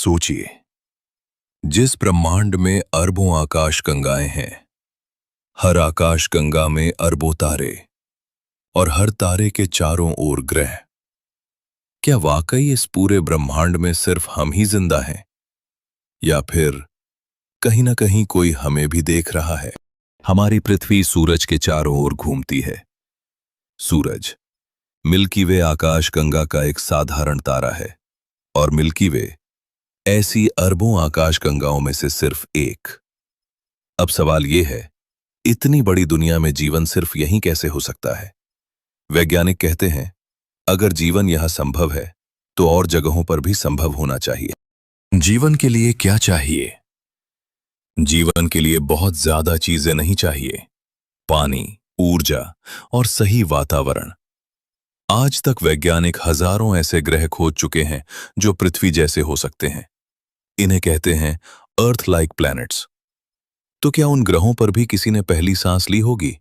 सोचिए, जिस ब्रह्मांड में अरबों आकाश गंगाएं हैं, हर आकाश गंगा में अरबों तारे और हर तारे के चारों ओर ग्रह, क्या वाकई इस पूरे ब्रह्मांड में सिर्फ हम ही जिंदा हैं? या फिर कहीं ना कहीं कोई हमें भी देख रहा है? हमारी पृथ्वी सूरज के चारों ओर घूमती है। सूरज मिल्की वे आकाश गंगा का एक साधारण तारा है और मिल्की वे ऐसी अरबों आकाश गंगाओं में से सिर्फ एक। अब सवाल यह है, इतनी बड़ी दुनिया में जीवन सिर्फ यहीं कैसे हो सकता है? वैज्ञानिक कहते हैं, अगर जीवन यहां संभव है तो और जगहों पर भी संभव होना चाहिए। जीवन के लिए क्या चाहिए? जीवन के लिए बहुत ज्यादा चीजें नहीं चाहिए। पानी, ऊर्जा और सही वातावरण। आज तक वैज्ञानिक हजारों ऐसे ग्रह खोज चुके हैं जो पृथ्वी जैसे हो सकते हैं। इन्हें कहते हैं अर्थ लाइक प्लैनेट्स। तो क्या उन ग्रहों पर भी किसी ने पहली सांस ली होगी?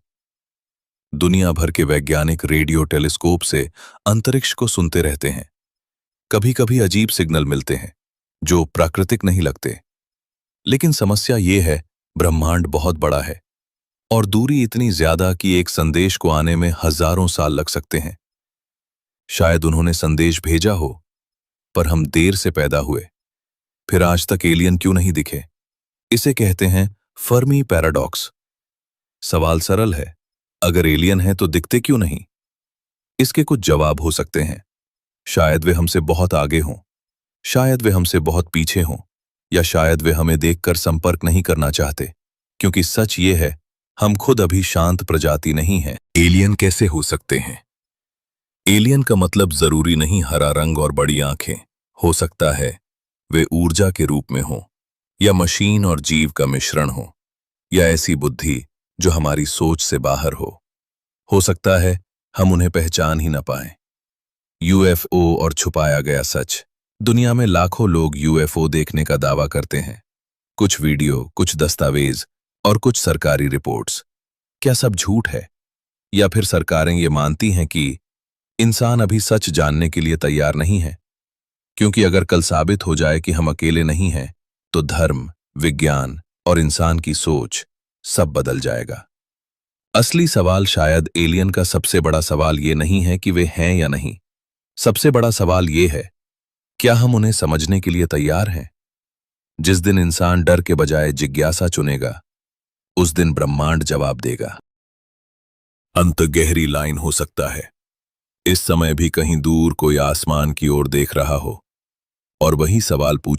दुनिया भर के वैज्ञानिक रेडियो टेलीस्कोप से अंतरिक्ष को सुनते रहते हैं। कभी कभी अजीब सिग्नल मिलते हैं जो प्राकृतिक नहीं लगते। लेकिन समस्या ये है, ब्रह्मांड बहुत बड़ा है और दूरी इतनी ज्यादा कि एक संदेश को आने में हजारों साल लग सकते हैं। शायद उन्होंने संदेश भेजा हो, पर हम देर से पैदा हुए। फिर आज तक एलियन क्यों नहीं दिखे? इसे कहते हैं फर्मी पैराडॉक्स। सवाल सरल है, अगर एलियन है तो दिखते क्यों नहीं? इसके कुछ जवाब हो सकते हैं। शायद वे हमसे बहुत आगे हों, शायद वे हमसे बहुत पीछे हों, या शायद वे हमें देखकर संपर्क नहीं करना चाहते, क्योंकि सच ये है, हम खुद अभी शांत प्रजाति नहीं हैं। एलियन कैसे हो सकते हैं? एलियन का मतलब जरूरी नहीं हरा रंग और बड़ी आंखें। हो सकता है वे ऊर्जा के रूप में हों, या मशीन और जीव का मिश्रण हो, या ऐसी बुद्धि जो हमारी सोच से बाहर हो। हो सकता है हम उन्हें पहचान ही न पाएं। यूएफओ और छुपाया गया सच। दुनिया में लाखों लोग यूएफओ देखने का दावा करते हैं। कुछ वीडियो, कुछ दस्तावेज और कुछ सरकारी रिपोर्ट्स। क्या सब झूठ है? या फिर सरकारें ये मानती हैं कि इंसान अभी सच जानने के लिए तैयार नहीं है? क्योंकि अगर कल साबित हो जाए कि हम अकेले नहीं हैं, तो धर्म, विज्ञान और इंसान की सोच सब बदल जाएगा। असली सवाल शायद एलियन का सबसे बड़ा सवाल ये नहीं है कि वे हैं या नहीं। सबसे बड़ा सवाल ये है, क्या हम उन्हें समझने के लिए तैयार हैं? जिस दिन इंसान डर के बजाय जिज्ञासा चुनेगा, उस दिन ब्रह्मांड जवाब देगा। अंत गहरी लाइन हो सकता है। इस समय भी कहीं दूर कोई आसमान की ओर देख रहा हो और वही सवाल पूछ